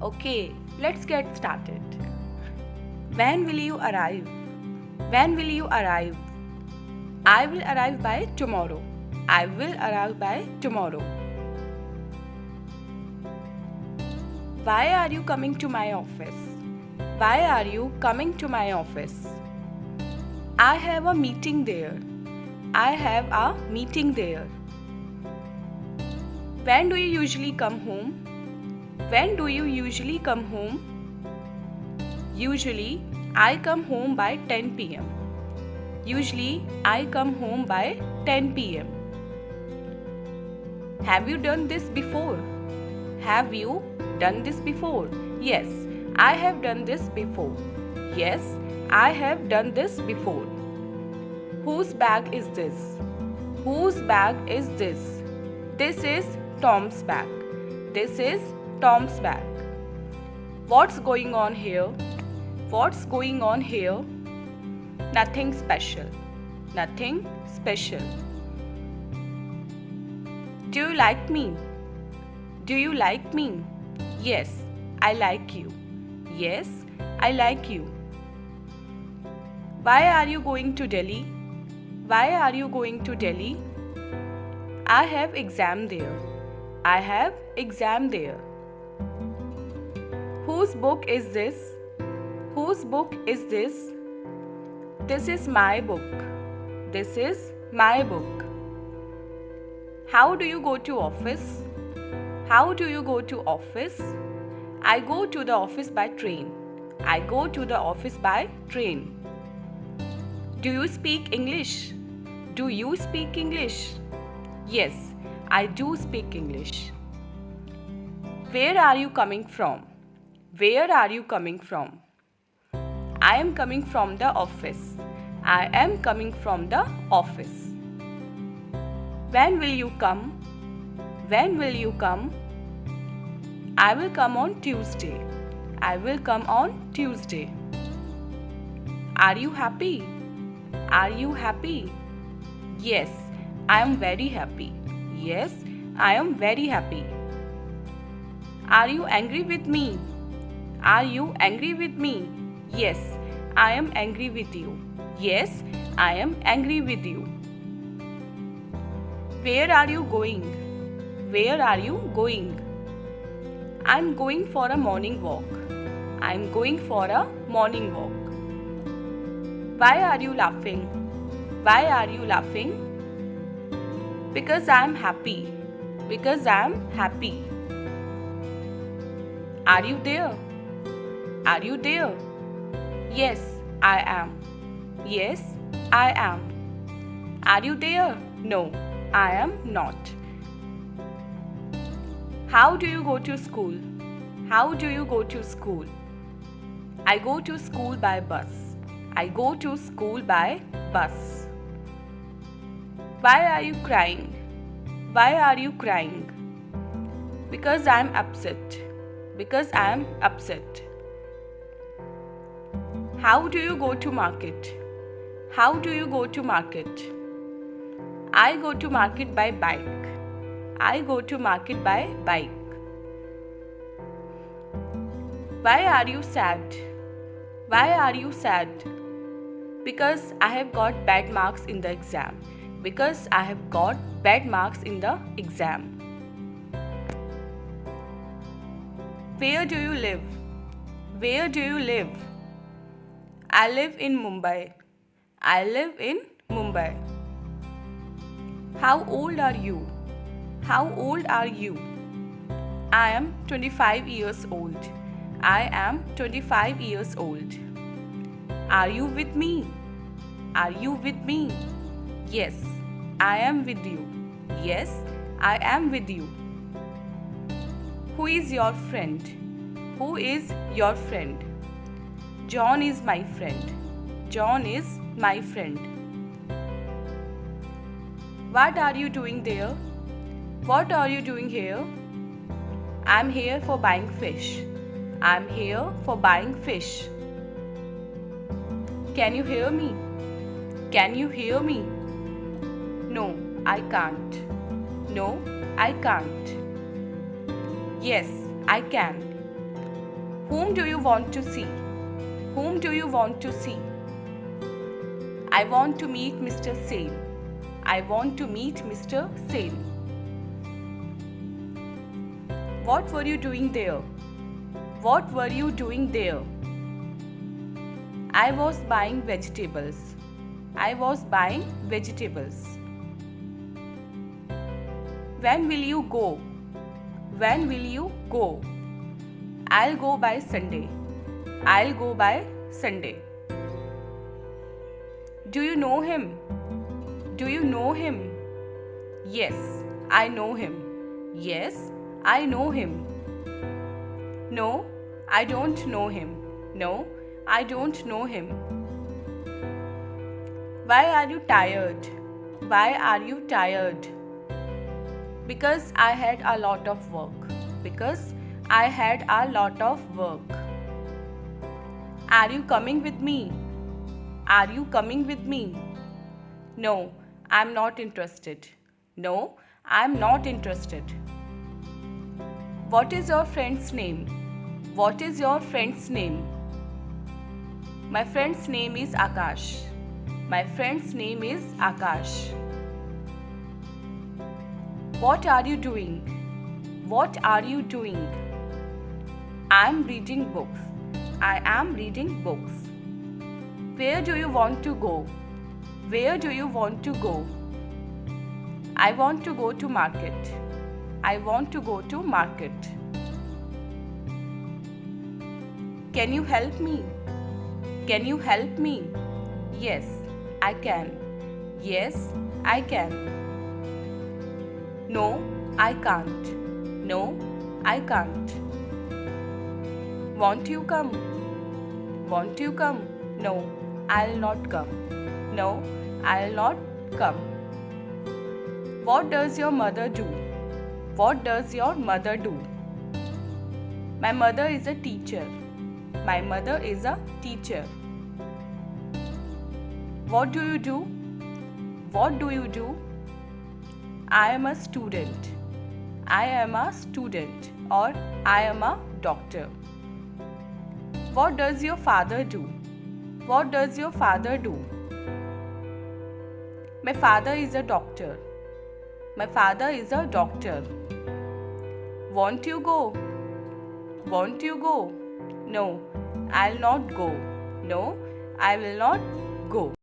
Okay, let's get started. When will you arrive? When will you arrive? I will arrive by tomorrow. I will arrive by tomorrow. Why are you coming to my office? Why are you coming to my office? I have a meeting there. I have a meeting there. When do you usually come home? When do you usually come home? Usually, I come home by 10 pm. Usually, I come home by 10 pm. Have you done this before? Have you done this before? Yes, I have done this before. Yes, I have done this before. Whose bag is this? Whose bag is this? This is Tom's bag. This is Tom's bag. What's going on here? What's going on here? Nothing special. Nothing special. Do you like me? Do you like me? Yes, I like you. Yes, I like you. Why are you going to Delhi? Why are you going to Delhi? I have exam there. I have exam there. Whose book is this? Whose book is this? This is my book. This is my book. How do you go to office? How do you go to office? I go to the office by train. I go to the office by train. Do you speak English? Do you speak English? Yes, I do speak English. Where are you coming from? Where are you coming from? I am coming from the office. I am coming from the office. When will you come? When will you come? I will come on Tuesday. I will come on Tuesday. Are you happy? Are you happy? Yes, I am very happy. Yes, I am very happy. Are you angry with me? Are you angry with me? Yes, I am angry with you. Yes, I am angry with you. Where are you going? Where are you going? I am going for a morning walk. I am going for a morning walk. Why are you laughing? Why are you laughing? Because I am happy. Because I am happy. Are you there? Are you there? Yes, I am. Yes, I am. Are you there? No, I am not. How do you go to school? How do you go to school? I go to school by bus. I go to school by bus. Why are you crying? Why are you crying? Because I am upset. Because I am upset. How do you go to market? How do you go to market? I go to market by bike. I go to market by bike. Why are you sad? Why are you sad? Because I have got bad marks in the exam. Because I have got bad marks in the exam. Where do you live? Where do you live? I live in Mumbai. I live in Mumbai. How old are you? How old are you? I am 25 years old. I am 25 years old. Are you with me? Are you with me? Yes, I am with you. Yes, I am with you. Who is your friend? Who is your friend? John is my friend. John is my friend. What are you doing there? What are you doing here? I am here for buying fish. I am here for buying fish. Can you hear me? Can you hear me? No, I can't. No, I can't. Yes, I can. Whom do you want to see? Whom do you want to see? I want to meet Mr. Sane. I want to meet Mr. Sane. What were you doing there? What were you doing there? I was buying vegetables. I was buying vegetables. When will you go? When will you go? I'll go by Sunday. I'll go by Sunday. Do you know him? Do you know him? Yes, I know him. Yes, I know him. No, I don't know him. No, I don't know him. Why are you tired? Why are you tired? Because I had a lot of work. Because I had a lot of work. Are you coming with me? Are you coming with me? No, I'm not interested. No, I'm not interested. What is your friend's name? What is your friend's name? My friend's name is Akash. My friend's name is Akash. What are you doing? What are you doing? I am reading books. I am reading books. Where do you want to go? Where do you want to go? I want to go to market. I want to go to market. Can you help me? Can you help me? Yes, I can. Yes, I can. No, I can't. No, I can't. Won't you come? Won't you come? No, I'll not come. No, I'll not come. What does your mother do? What does your mother do? My mother is a teacher. My mother is a teacher. What do you do? What do you do? I am a student. I am a student, or I am a doctor. What does your father do? What does your father do? My father is a doctor. My father is a doctor. Won't you go? Won't you go? No, I'll not go. No, I will not go.